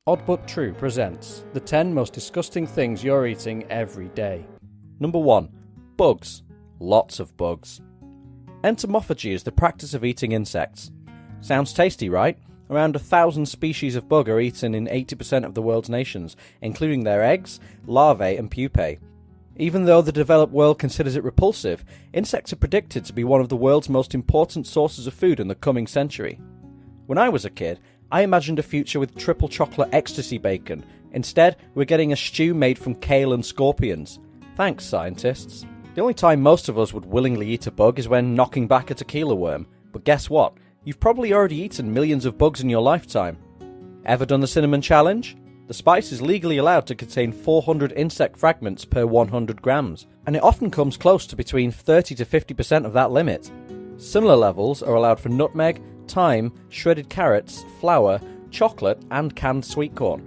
Odd But True presents the 10 most disgusting things you're eating every day. Number 1. Bugs. Lots of bugs. Entomophagy is the practice of eating insects. Sounds tasty, right? Around 1,000 species of bug are eaten in 80% of the world's nations, including their eggs, larvae and pupae. Even though the developed world considers it repulsive, insects are predicted to be one of the world's most important sources of food in the coming century. When I was a kid, I imagined a future with triple chocolate ecstasy bacon. Instead, we're getting a stew made from kale and scorpions. Thanks, scientists. The only time most of us would willingly eat a bug is when knocking back a tequila worm. But guess what? You've probably already eaten millions of bugs in your lifetime. Ever done the cinnamon challenge? The spice is legally allowed to contain 400 insect fragments per 100 grams, and it often comes close to between 30 to 50% of that limit. Similar levels are allowed for nutmeg, thyme, shredded carrots, flour, chocolate, and canned sweet corn.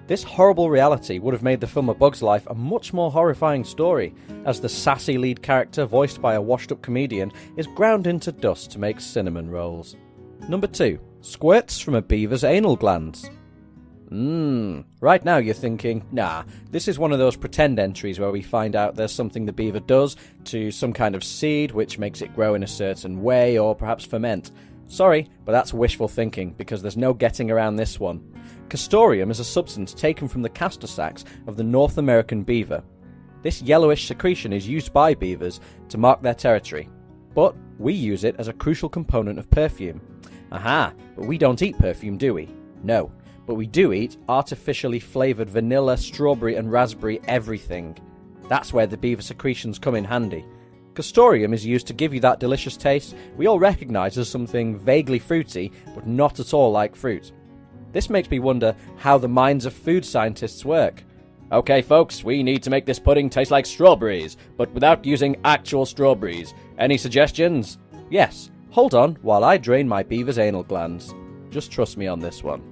This horrible reality would have made the film A Bug's Life a much more horrifying story, as the sassy lead character, voiced by a washed-up comedian, is ground into dust to make cinnamon rolls. Number 2. Squirts from a beaver's anal glands. Right now you're thinking, nah, this is one of those pretend entries where we find out there's something the beaver does to some kind of seed which makes it grow in a certain way or perhaps ferment. Sorry, but that's wishful thinking, because there's no getting around this one. Castoreum is a substance taken from the castor sacs of the North American beaver. This yellowish secretion is used by beavers to mark their territory, but we use it as a crucial component of perfume. Aha, but we don't eat perfume, do we? No, but we do eat artificially flavoured vanilla, strawberry and raspberry everything. That's where the beaver secretions come in handy. Castoreum is used to give you that delicious taste we all recognise as something vaguely fruity, but not at all like fruit. This makes me wonder how the minds of food scientists work. Okay folks, we need to make this pudding taste like strawberries, but without using actual strawberries. Any suggestions? Yes, hold on while I drain my beaver's anal glands. Just trust me on this one.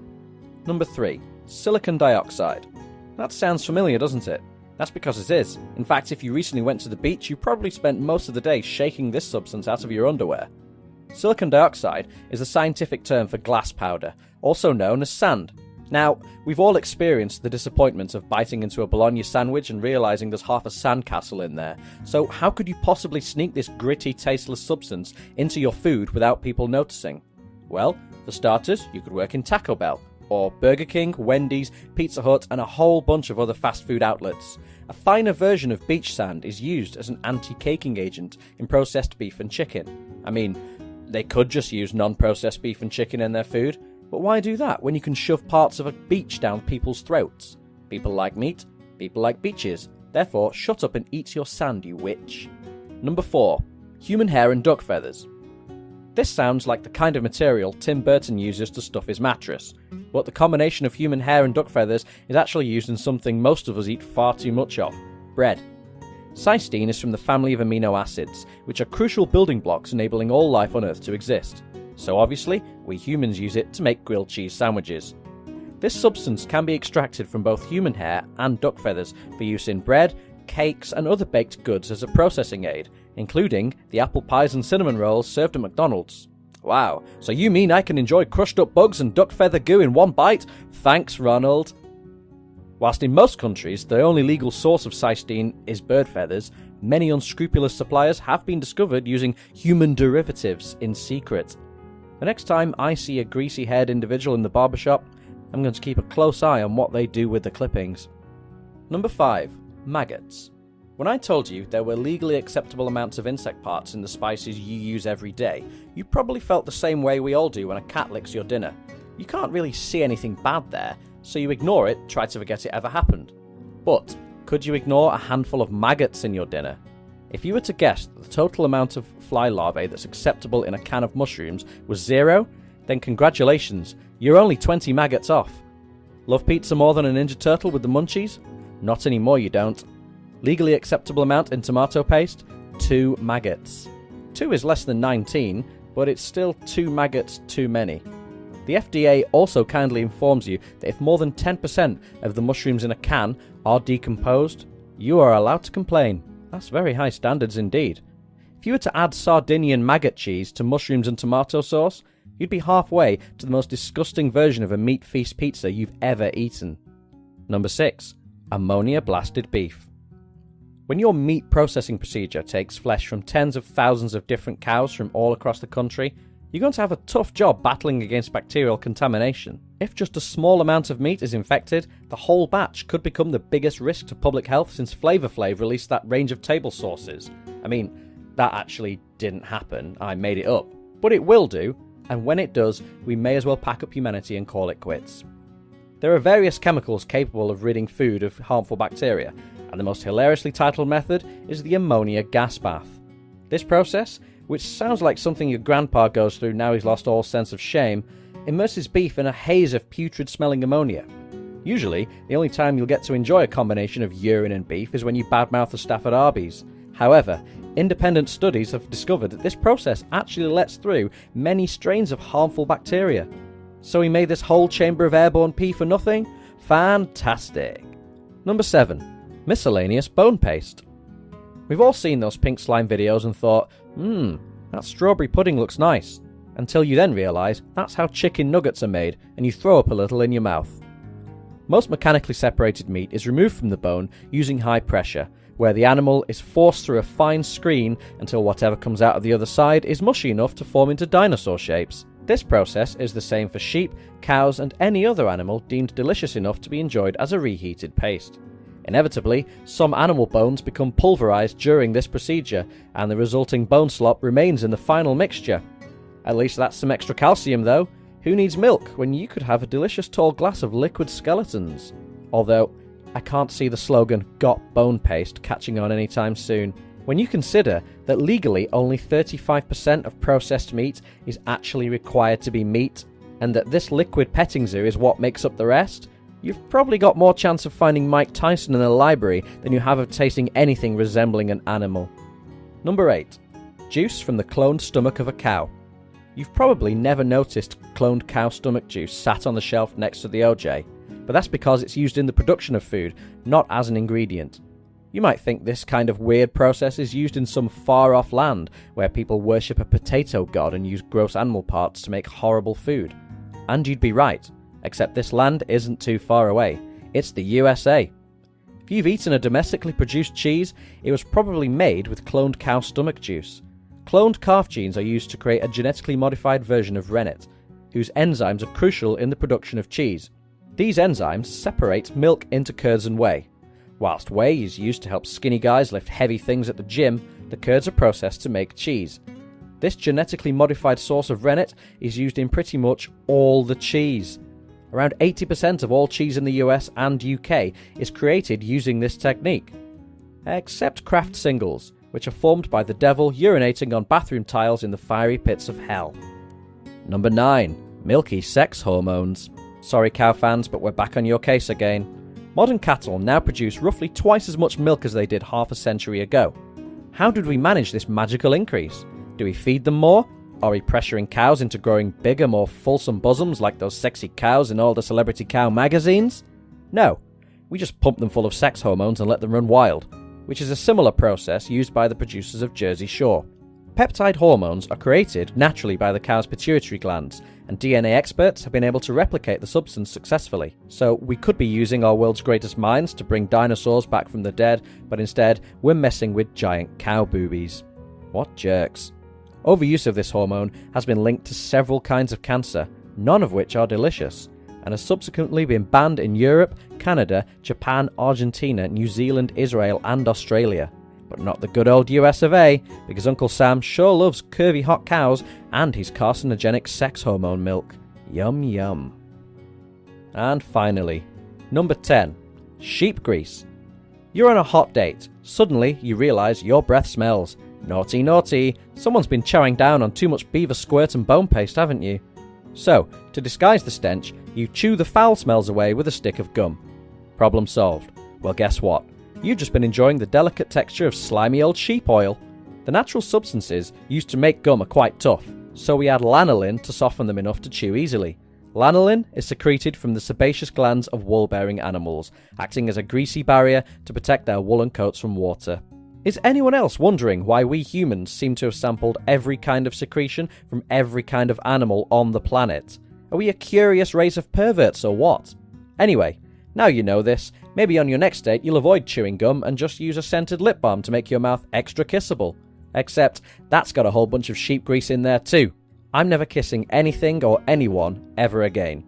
Number 3. Silicon dioxide. That sounds familiar, doesn't it? That's because it is. In fact, if you recently went to the beach, you probably spent most of the day shaking this substance out of your underwear. Silicon dioxide is a scientific term for glass powder, also known as sand. Now, we've all experienced the disappointment of biting into a bologna sandwich and realising there's half a sandcastle in there. So how could you possibly sneak this gritty, tasteless substance into your food without people noticing? Well, for starters, you could work in Taco Bell, or Burger King, Wendy's, Pizza Hut, and a whole bunch of other fast food outlets. A finer version of beach sand is used as an anti-caking agent in processed beef and chicken. I mean, they could just use non-processed beef and chicken in their food, but why do that when you can shove parts of a beach down people's throats? People like meat, people like beaches. Therefore, shut up and eat your sand, you witch. Number 4. Human hair and duck feathers. This sounds like the kind of material Tim Burton uses to stuff his mattress, but the combination of human hair and duck feathers is actually used in something most of us eat far too much of: bread. Cysteine is from the family of amino acids, which are crucial building blocks enabling all life on Earth to exist. So obviously, we humans use it to make grilled cheese sandwiches. This substance can be extracted from both human hair and duck feathers for use in bread, cakes and other baked goods as a processing aid, including the apple pies and cinnamon rolls served at McDonald's. Wow, so you mean I can enjoy crushed up bugs and duck feather goo in one bite? Thanks, Ronald. Whilst in most countries the only legal source of cysteine is bird feathers, many unscrupulous suppliers have been discovered using human derivatives in secret. The next time I see a greasy-haired individual in the barbershop, I'm going to keep a close eye on what they do with the clippings. Number 5. Maggots. When I told you there were legally acceptable amounts of insect parts in the spices you use every day, you probably felt the same way we all do when a cat licks your dinner. You can't really see anything bad there, so you ignore it, try to forget it ever happened. But could you ignore a handful of maggots in your dinner? If you were to guess that the total amount of fly larvae that's acceptable in a can of mushrooms was 0, then congratulations, you're only 20 maggots off. Love pizza more than a Ninja Turtle with the munchies? Not anymore, you don't. Legally acceptable amount in tomato paste? 2 maggots. 2 is less than 19, but it's still 2 maggots too many. The FDA also kindly informs you that if more than 10% of the mushrooms in a can are decomposed, you are allowed to complain. That's very high standards indeed. If you were to add Sardinian maggot cheese to mushrooms and tomato sauce, you'd be halfway to the most disgusting version of a meat feast pizza you've ever eaten. Number 6. Ammonia blasted beef. When your meat processing procedure takes flesh from tens of thousands of different cows from all across the country, you're going to have a tough job battling against bacterial contamination. If just a small amount of meat is infected, the whole batch could become the biggest risk to public health since Flavor Flav released that range of table sauces. I mean, that actually didn't happen, I made it up. But it will do, and when it does, we may as well pack up humanity and call it quits. There are various chemicals capable of ridding food of harmful bacteria, and the most hilariously titled method is the ammonia gas bath. This process, which sounds like something your grandpa goes through now he's lost all sense of shame, immerses beef in a haze of putrid-smelling ammonia. Usually, the only time you'll get to enjoy a combination of urine and beef is when you badmouth the staff at Arby's. However, independent studies have discovered that this process actually lets through many strains of harmful bacteria. So we made this whole chamber of airborne pee for nothing? Fantastic! Number 7. Miscellaneous bone paste. We've all seen those pink slime videos and thought, that strawberry pudding looks nice, until you then realise that's how chicken nuggets are made and you throw up a little in your mouth. Most mechanically separated meat is removed from the bone using high pressure, where the animal is forced through a fine screen until whatever comes out of the other side is mushy enough to form into dinosaur shapes. This process is the same for sheep, cows and any other animal deemed delicious enough to be enjoyed as a reheated paste. Inevitably, some animal bones become pulverized during this procedure, and the resulting bone slop remains in the final mixture. At least that's some extra calcium though. Who needs milk when you could have a delicious tall glass of liquid skeletons? Although, I can't see the slogan "Got Bone Paste" catching on anytime soon. When you consider that legally only 35% of processed meat is actually required to be meat, and that this liquid petting zoo is what makes up the rest, you've probably got more chance of finding Mike Tyson in a library than you have of tasting anything resembling an animal. Number 8. Juice from the cloned stomach of a cow. You've probably never noticed cloned cow stomach juice sat on the shelf next to the OJ, but that's because it's used in the production of food, not as an ingredient. You might think this kind of weird process is used in some far-off land where people worship a potato god and use gross animal parts to make horrible food. And you'd be right. Except this land isn't too far away. It's the USA. If you've eaten a domestically produced cheese, it was probably made with cloned cow stomach juice. Cloned calf genes are used to create a genetically modified version of rennet, whose enzymes are crucial in the production of cheese. These enzymes separate milk into curds and whey. Whilst whey is used to help skinny guys lift heavy things at the gym, the curds are processed to make cheese. This genetically modified source of rennet is used in pretty much all the cheese. Around 80% of all cheese in the US and UK is created using this technique. Except Kraft singles, which are formed by the devil urinating on bathroom tiles in the fiery pits of hell. Number 9. Milky sex hormones. Sorry cow fans, but we're back on your case again. Modern cattle now produce roughly twice as much milk as they did half a century ago. How did we manage this magical increase? Do we feed them more? Are we pressuring cows into growing bigger, more fulsome bosoms like those sexy cows in all the celebrity cow magazines? No, we just pump them full of sex hormones and let them run wild, which is a similar process used by the producers of Jersey Shore. Peptide hormones are created naturally by the cow's pituitary glands, and DNA experts have been able to replicate the substance successfully. So we could be using our world's greatest minds to bring dinosaurs back from the dead, but instead we're messing with giant cow boobies. What jerks. Overuse of this hormone has been linked to several kinds of cancer, none of which are delicious, and has subsequently been banned in Europe, Canada, Japan, Argentina, New Zealand, Israel and Australia. But not the good old US of A, because Uncle Sam sure loves curvy hot cows and his carcinogenic sex hormone milk. Yum yum. And finally, number 10. Sheep grease. You're on a hot date. Suddenly you realise your breath smells. Naughty naughty, someone's been chowing down on too much beaver squirt and bone paste, haven't you? So, to disguise the stench, you chew the foul smells away with a stick of gum. Problem solved. Well, guess what? You've just been enjoying the delicate texture of slimy old sheep oil. The natural substances used to make gum are quite tough, so we add lanolin to soften them enough to chew easily. Lanolin is secreted from the sebaceous glands of wool-bearing animals, acting as a greasy barrier to protect their woolen coats from water. Is anyone else wondering why we humans seem to have sampled every kind of secretion from every kind of animal on the planet? Are we a curious race of perverts or what? Anyway, now you know this, maybe on your next date you'll avoid chewing gum and just use a scented lip balm to make your mouth extra kissable. Except that's got a whole bunch of sheep grease in there too. I'm never kissing anything or anyone ever again.